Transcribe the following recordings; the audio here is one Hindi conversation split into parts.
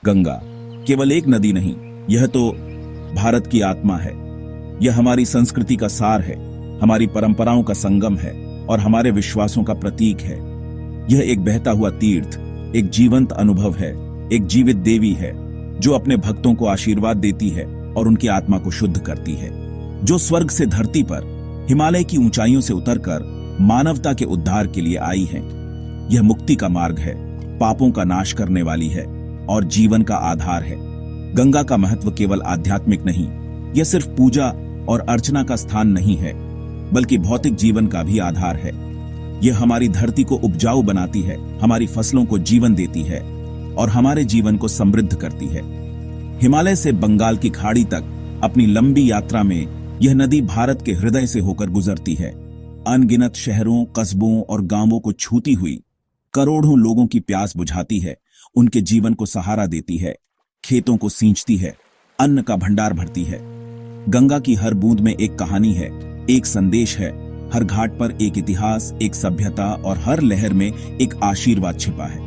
गंगा केवल एक नदी नहीं, यह तो भारत की आत्मा है। यह हमारी संस्कृति का सार है, हमारी परंपराओं का संगम है और हमारे विश्वासों का प्रतीक है। यह एक बहता हुआ तीर्थ, एक जीवंत अनुभव है, एक जीवित देवी है जो अपने भक्तों को आशीर्वाद देती है और उनकी आत्मा को शुद्ध करती है। जो स्वर्ग से धरती पर, हिमालय की ऊंचाइयों से उतरकर मानवता के उद्धार के लिए आई है। यह मुक्ति का मार्ग है, पापों का नाश करने वाली है और जीवन का आधार है। गंगा का महत्व केवल आध्यात्मिक नहीं, यह सिर्फ पूजा और अर्चना का स्थान नहीं है, बल्कि भौतिक जीवन का भी आधार है। यह हमारी धरती को उपजाऊ बनाती है, हमारी फसलों को जीवन देती है और हमारे जीवन को समृद्ध करती है। हिमालय से बंगाल की खाड़ी तक अपनी लंबी यात्रा में यह नदी भारत के हृदय से होकर गुजरती है। अनगिनत शहरों, कस्बों और गांवों को छूती हुई करोड़ों लोगों की प्यास बुझाती है, उनके जीवन को सहारा देती है, खेतों को सींचती है, अन्न का भंडार भरती है। गंगा की हर बूंद में एक कहानी है, एक संदेश है। हर घाट पर एक इतिहास, एक सभ्यता और हर लहर में एक आशीर्वाद छिपा है,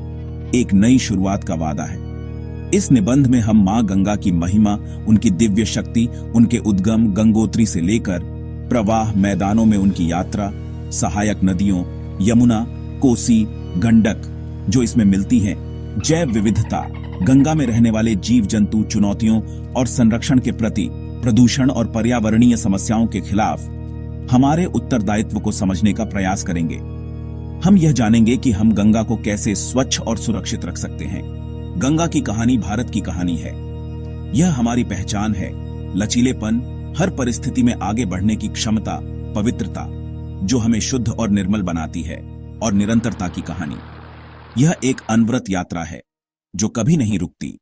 एक नई शुरुआत का वादा है। इस निबंध में हम मां गंगा की महिमा, उनकी दिव्य शक्ति, उनके उद्गम गंगोत्री से लेकर प्रवाह मैदानों में उनकी यात्रा, सहायक नदियों यमुना, कोसी, गंडक जो इसमें मिलती हैं, जैव विविधता, गंगा में रहने वाले जीव जंतु, चुनौतियों और संरक्षण के प्रति, प्रदूषण और पर्यावरणीय समस्याओं के खिलाफ हमारे उत्तरदायित्व को समझने का प्रयास करेंगे। हम यह जानेंगे कि हम गंगा को कैसे स्वच्छ और सुरक्षित रख सकते हैं। गंगा की कहानी भारत की कहानी है। यह हमारी पहचान है, लचीलेपन, हर परिस्थिति में आगे बढ़ने की क्षमता, पवित्रता जो हमें शुद्ध और निर्मल बनाती है, और निरंतरता की कहानी। यह एक अनवरत यात्रा है जो कभी नहीं रुकती।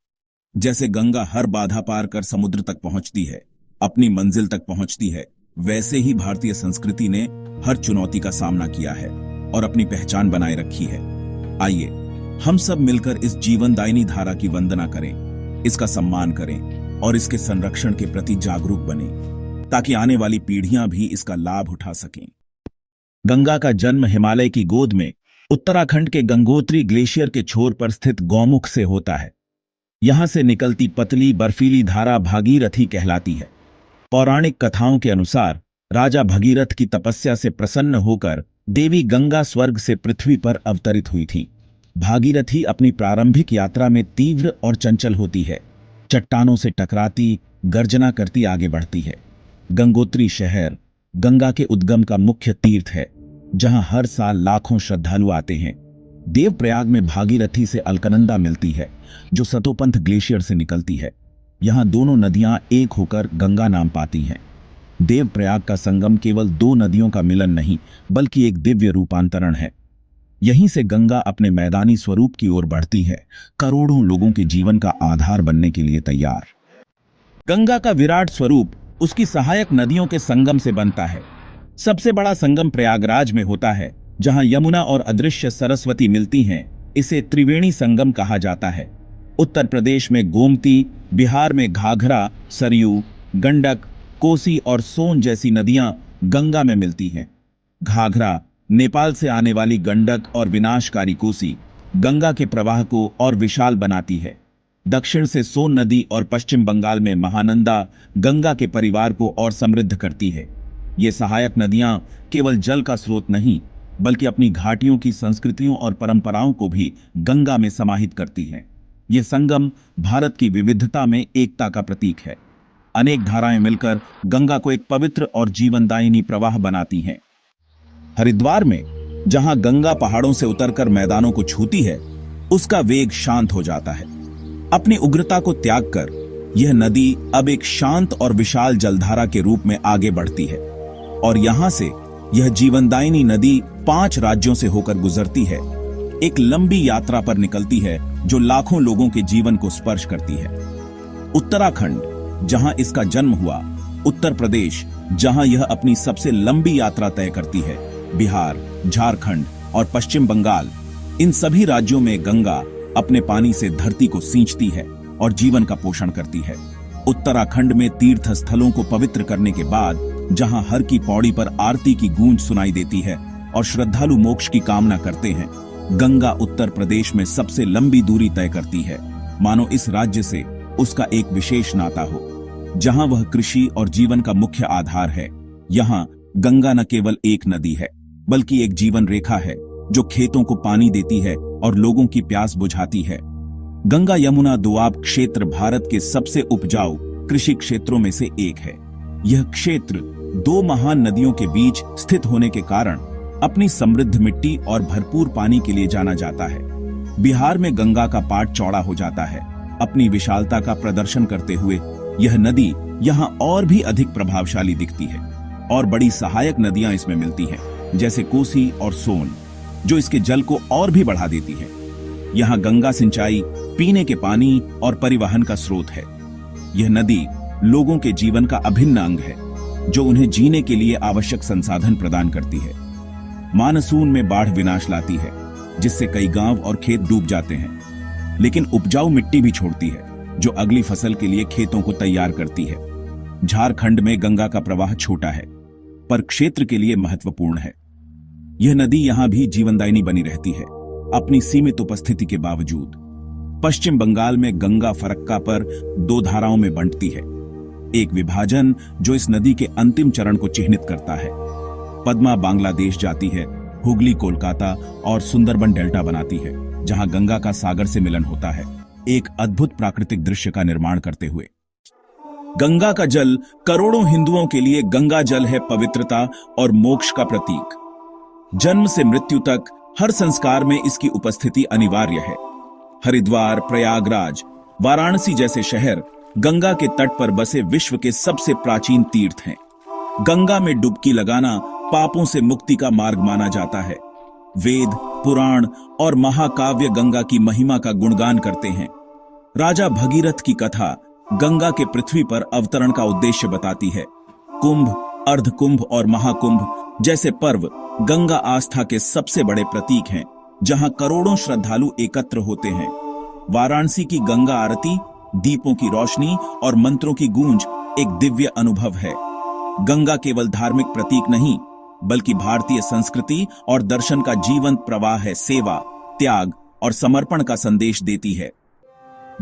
जैसे गंगा हर बाधा पार कर समुद्र तक पहुंचती है, अपनी मंजिल तक पहुंचती है, वैसे ही भारतीय संस्कृति ने हर चुनौती का सामना किया है और अपनी पहचान बनाए रखी है। आइए हम सब मिलकर इस जीवनदायिनी धारा की वंदना करें, इसका सम्मान करें और इसके संरक्षण के प्रति जागरूक बने, ताकि आने वाली पीढ़ियां भी इसका लाभ उठा सकें। गंगा का जन्म हिमालय की गोद में उत्तराखंड के गंगोत्री ग्लेशियर के छोर पर स्थित गौमुख से होता है। यहां से निकलती पतली बर्फीली धारा भागीरथी कहलाती है। पौराणिक कथाओं के अनुसार राजा भगीरथ की तपस्या से प्रसन्न होकर देवी गंगा स्वर्ग से पृथ्वी पर अवतरित हुई थी। भागीरथी अपनी प्रारंभिक यात्रा में तीव्र और चंचल होती है, चट्टानों से टकराती, गर्जना करती आगे बढ़ती है। गंगोत्री शहर गंगा के उद्गम का मुख्य तीर्थ है, जहां हर साल लाखों श्रद्धालु आते हैं। देवप्रयाग में भागीरथी से अलकनंदा मिलती है, जो सतोपंथ ग्लेशियर से निकलती है। यहां दोनों नदियां एक होकर गंगा नाम पाती हैं। देवप्रयाग का संगम केवल दो नदियों का मिलन नहीं, बल्कि एक दिव्य रूपांतरण है। यहीं से गंगा अपने मैदानी स्वरूप की ओर बढ़ती है, करोड़ों लोगों के जीवन का आधार बनने के लिए तैयार। गंगा का विराट स्वरूप उसकी सहायक नदियों के संगम से बनता है। सबसे बड़ा संगम प्रयागराज में होता है, जहां यमुना और अदृश्य सरस्वती मिलती हैं। इसे त्रिवेणी संगम कहा जाता है। उत्तर प्रदेश में गोमती, बिहार में घाघरा, सरयू, गंडक, कोसी और सोन जैसी नदियां गंगा में मिलती हैं। घाघरा, नेपाल से आने वाली गंडक और विनाशकारी कोसी गंगा के प्रवाह को और विशाल बनाती है। दक्षिण से सोन नदी और पश्चिम बंगाल में महानंदा गंगा के परिवार को और समृद्ध करती है। ये सहायक नदियां केवल जल का स्रोत नहीं, बल्कि अपनी घाटियों की संस्कृतियों और परंपराओं को भी गंगा में समाहित करती हैं। ये संगम भारत की विविधता में एकता का प्रतीक है। अनेक धाराएं मिलकर गंगा को एक पवित्र और जीवनदायिनी प्रवाह बनाती हैं। हरिद्वार में, जहां गंगा पहाड़ों से उतरकर मैदानों को छूती है, उसका वेग शांत हो जाता है। अपनी उग्रता को त्याग कर यह नदी अब एक शांत और विशाल जलधारा के रूप में आगे बढ़ती है, और यहां से यह जीवनदायिनी नदी 5 राज्यों से होकर गुजरती है, एक लंबी यात्रा पर निकलती है जो लाखों लोगों के जीवन को स्पर्श करती है। उत्तराखंड, जहां इसका जन्म हुआ, उत्तर प्रदेश, जहां यह अपनी सबसे लंबी यात्रा तय करती है, बिहार, झारखंड और पश्चिम बंगाल, इन सभी राज्यों में गंगा अपने पानी से धरती को सींचती है और जीवन का पोषण करती है। उत्तराखंड में तीर्थ स्थलों को पवित्र करने के बाद, जहां हर की पौड़ी पर आरती की गूंज सुनाई देती है और श्रद्धालु मोक्ष की कामना करते हैं, गंगा उत्तर प्रदेश में सबसे लंबी दूरी तय करती है। मानो इस राज्य से उसका एक विशेष नाता हो। जहां वह कृषि और जीवन का मुख्य आधार है, यहाँ गंगा न केवल एक नदी है बल्कि एक जीवन रेखा है जो खेतों को पानी देती है और लोगों की प्यास बुझाती है। गंगा यमुना दोआब क्षेत्र भारत के सबसे उपजाऊ कृषि क्षेत्रों में से एक है। यह क्षेत्र दो महान नदियों के बीच स्थित होने के कारण अपनी समृद्ध मिट्टी और भरपूर पानी के लिए जाना जाता है। बिहार में गंगा का पाट चौड़ा हो जाता है। अपनी विशालता का प्रदर्शन करते हुए यह नदी यहाँ और भी अधिक प्रभावशाली दिखती है और बड़ी सहायक नदियां इसमें मिलती हैं, जैसे कोसी और सोन, जो इसके जल को और भी बढ़ा देती है। यहाँ गंगा सिंचाई, पीने के पानी और परिवहन का स्रोत है। यह नदी लोगों के जीवन का अभिन्न अंग है, जो उन्हें जीने के लिए आवश्यक संसाधन प्रदान करती है। मानसून में बाढ़ विनाश लाती है, जिससे कई गांव और खेत डूब जाते हैं, लेकिन उपजाऊ मिट्टी भी छोड़ती है, जो अगली फसल के लिए खेतों को तैयार करती है। झारखंड में गंगा का प्रवाह छोटा है, पर क्षेत्र के लिए महत्वपूर्ण है। यह नदी यहां भी जीवनदायिनी बनी रहती है, अपनी सीमित उपस्थिति के बावजूद। पश्चिम बंगाल में गंगा फरक्का पर दो धाराओं में बंटती है। एक विभाजन जो इस नदी के अंतिम चरण को चिह्नित करता है। पद्मा बांग्लादेश जाती है, हुगली कोलकाता और सुंदरबन डेल्टा बनाती है, जहां गंगा का सागर से मिलन होता है, एक अद्भुत प्राकृतिक दृश्य का निर्माण करते हुए। गंगा का जल करोड़ों हिंदुओं के लिए गंगा जल है पवित्रता और मोक्ष का प्रतीक। जन्म से मृत्यु तक हर संस्कार में इसकी उपस्थिति अनिवार्य है। हरिद्वार, प्रयागराज, वाराणसी जैसे शहर गंगा के तट पर बसे विश्व के सबसे प्राचीन तीर्थ हैं। गंगा में डुबकी लगाना पापों से मुक्ति का मार्ग माना जाता है। वेद, पुराण और महाकाव्य गंगा की महिमा का गुणगान करते हैं। राजा भगीरथ की कथा गंगा के पृथ्वी पर अवतरण का उद्देश्य बताती है। कुंभ, अर्धकुंभ और महाकुंभ जैसे पर्व गंगा आस्था के सबसे बड़े प्रतीक हैं, जहां करोड़ों श्रद्धालु एकत्र होते हैं। वाराणसी की गंगा आरती, दीपों की रोशनी और मंत्रों की गूंज एक दिव्य अनुभव है। गंगा केवल धार्मिक प्रतीक नहीं, बल्कि भारतीय संस्कृति और दर्शन का जीवंत प्रवाह है। सेवा, त्याग और समर्पण का संदेश देती है।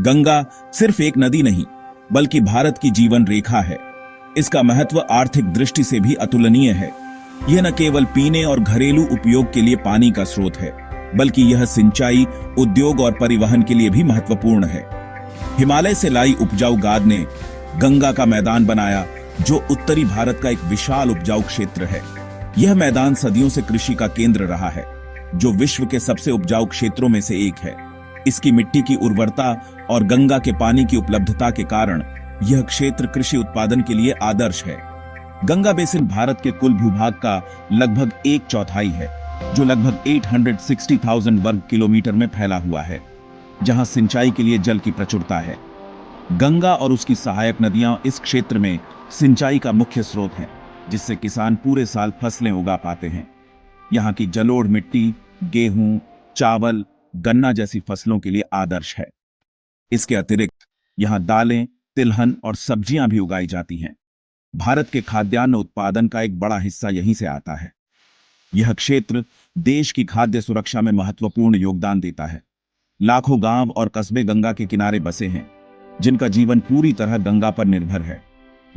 गंगा सिर्फ एक नदी नहीं, बल्कि भारत की जीवन रेखा है। इसका महत्व आर्थिक दृष्टि से भी अतुलनीय है। यह न केवल पीने और घरेलू उपयोग के लिए पानी का स्रोत है, बल्कि यह सिंचाई, उद्योग और परिवहन के लिए भी महत्वपूर्ण है। हिमालय से लाई उपजाऊ गाद ने गंगा का मैदान बनाया, जो उत्तरी भारत का एक विशाल उपजाऊ क्षेत्र है। यह मैदान सदियों से कृषि का केंद्र रहा है, जो विश्व के सबसे उपजाऊ क्षेत्रों में से एक है। इसकी मिट्टी की उर्वरता और गंगा के पानी की उपलब्धता के कारण यह क्षेत्र कृषि उत्पादन के लिए आदर्श है। गंगा बेसिन भारत के कुल भूभाग का लगभग 1/4 है, जो लगभग 860,000 वर्ग किलोमीटर में फैला हुआ है, जहां सिंचाई के लिए जल की प्रचुरता है। गंगा और उसकी सहायक नदियां इस क्षेत्र में सिंचाई का मुख्य स्रोत हैं, जिससे किसान पूरे साल फसलें उगा पाते हैं। यहाँ की जलोढ़ मिट्टी गेहूं, चावल, गन्ना जैसी फसलों के लिए आदर्श है। इसके अतिरिक्त यहाँ दालें, तिलहन और सब्जियां भी उगाई जाती हैं। भारत के खाद्यान्न उत्पादन का एक बड़ा हिस्सा यहीं से आता है। यह क्षेत्र देश की खाद्य सुरक्षा में महत्वपूर्ण योगदान देता है। लाखों गांव और कस्बे गंगा के किनारे बसे हैं, जिनका जीवन पूरी तरह गंगा पर निर्भर है।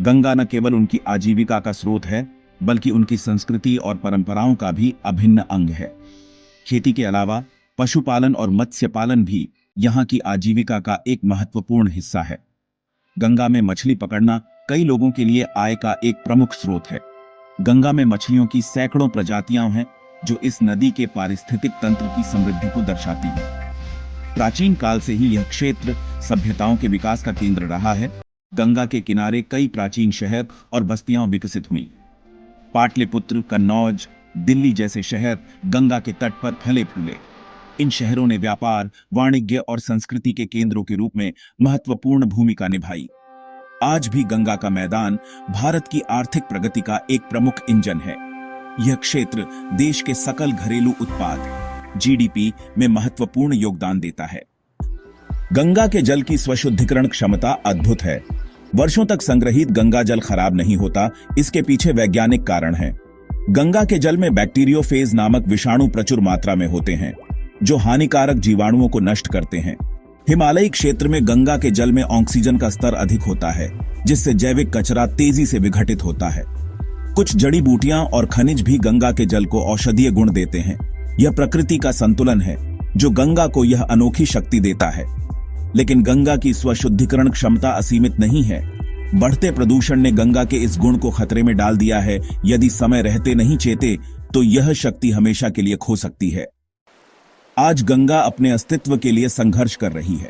गंगा न केवल उनकी आजीविका का स्रोत है, बल्कि उनकी संस्कृति और परंपराओं का भी अभिन्न अंग है। खेती के अलावा पशुपालन और मत्स्य पालन भी यहाँ की आजीविका का एक महत्वपूर्ण हिस्सा है। गंगा में मछली पकड़ना कई लोगों के लिए आय का एक प्रमुख स्रोत है। गंगा में मछलियों की सैकड़ों प्रजातियां हैं, जो इस नदी के पारिस्थितिक तंत्र की समृद्धि को दर्शाती हैं। प्राचीन काल से ही यह क्षेत्र सभ्यताओं के विकास का केंद्र रहा है। गंगा के किनारे कई प्राचीन शहर और बस्तियां विकसित हुई। पाटलिपुत्र, कन्नौज, दिल्ली जैसे शहर गंगा के तट पर फैले फूले। इन शहरों ने व्यापार, वाणिज्य और संस्कृति के केंद्रों के रूप में महत्वपूर्ण भूमिका निभाई। आज भी गंगा का मैदान भारत की आर्थिक प्रगति का एक प्रमुख इंजन है। यह क्षेत्र देश के सकल घरेलू उत्पाद जीडीपी में महत्वपूर्ण योगदान देता है। गंगा के जल की स्वशुद्धिकरण क्षमता अद्भुत है। वर्षों तक संग्रहित गंगा जल खराब नहीं होता। इसके पीछे वैज्ञानिक कारण है। गंगा के जल में बैक्टीरियोफेज नामक विषाणु प्रचुर मात्रा में होते हैं, जो हानिकारक जीवाणुओं को नष्ट करते हैं। हिमालयी क्षेत्र में गंगा के जल में ऑक्सीजन का स्तर अधिक होता है, जिससे जैविक कचरा तेजी से विघटित होता है। कुछ जड़ी बूटियां और खनिज भी गंगा के जल को औषधीय गुण देते हैं। यह प्रकृति का संतुलन है जो गंगा को यह अनोखी शक्ति देता है। लेकिन गंगा की स्वशुद्धिकरण क्षमता असीमित नहीं है। बढ़ते प्रदूषण ने गंगा के इस गुण को खतरे में डाल दिया है। यदि समय रहते नहीं चेते तो यह शक्ति हमेशा के लिए खो सकती है। आज गंगा अपने अस्तित्व के लिए संघर्ष कर रही है।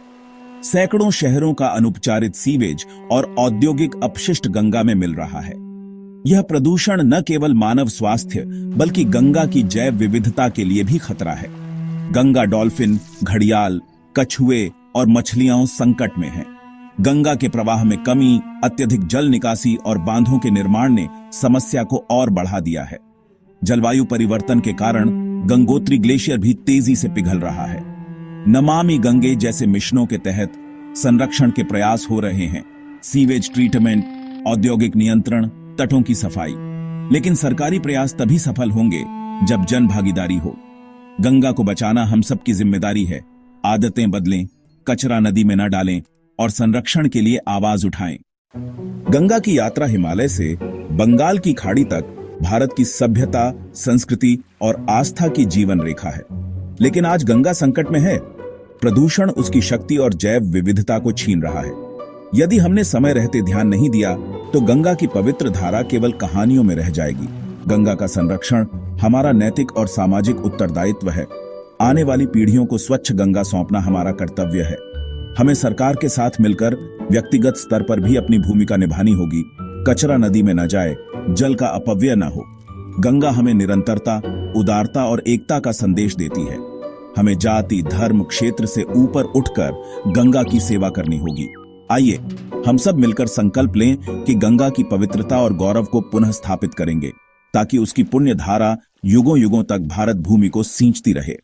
सैकड़ों शहरों का अनुपचारित सीवेज और औद्योगिक अपशिष्ट गंगा में मिल रहा है। यह प्रदूषण न केवल मानव स्वास्थ्य बल्कि गंगा की जैव विविधता के लिए भी खतरा है। गंगा डॉल्फिन, घड़ियाल, कछुए और मछलियां संकट में हैं। गंगा के प्रवाह में कमी, अत्यधिक जल निकासी और बांधों के निर्माण ने समस्या को और बढ़ा दिया है। जलवायु परिवर्तन के कारण गंगोत्री ग्लेशियर भी तेजी से पिघल रहा है। नमामि गंगे जैसे मिशनों के तहत संरक्षण के प्रयास हो रहे हैं। सीवेज ट्रीटमेंट, औद्योगिक नियंत्रण, तटों की सफाई। लेकिन सरकारी प्रयास तभी सफल होंगे जब जन भागीदारी हो। गंगा को बचाना हम सबकी जिम्मेदारी है। आदतें बदलें, कचरा नदी में न डालें और संरक्षण के लिए आवाज उठाएं। गंगा की यात्रा हिमालय से बंगाल की खाड़ी तक भारत की सभ्यता, संस्कृति और आस्था की जीवन रेखा है। लेकिन आज गंगा संकट में है। प्रदूषण उसकी शक्ति और जैव विविधता को छीन रहा है। यदि हमने समय रहते ध्यान नहीं दिया तो गंगा की पवित्र धारा केवल कहानियों में रह जाएगी। गंगा का संरक्षण हमारा नैतिक और सामाजिक उत्तरदायित्व है। आने वाली पीढ़ियों को स्वच्छ गंगा सौंपना हमारा कर्तव्य है। हमें सरकार के साथ मिलकर व्यक्तिगत स्तर पर भी अपनी भूमिका निभानी होगी। कचरा नदी में न जाए, जल का अपव्यय न हो। गंगा हमें निरंतरता, उदारता और एकता का संदेश देती है। हमें जाति, धर्म, क्षेत्र से ऊपर उठकर गंगा की सेवा करनी होगी। आइए हम सब मिलकर संकल्प लें कि गंगा की पवित्रता और गौरव को पुनः स्थापित करेंगे, ताकि उसकी पुण्य धारा युगों युगों तक भारत भूमि को सींचती रहे।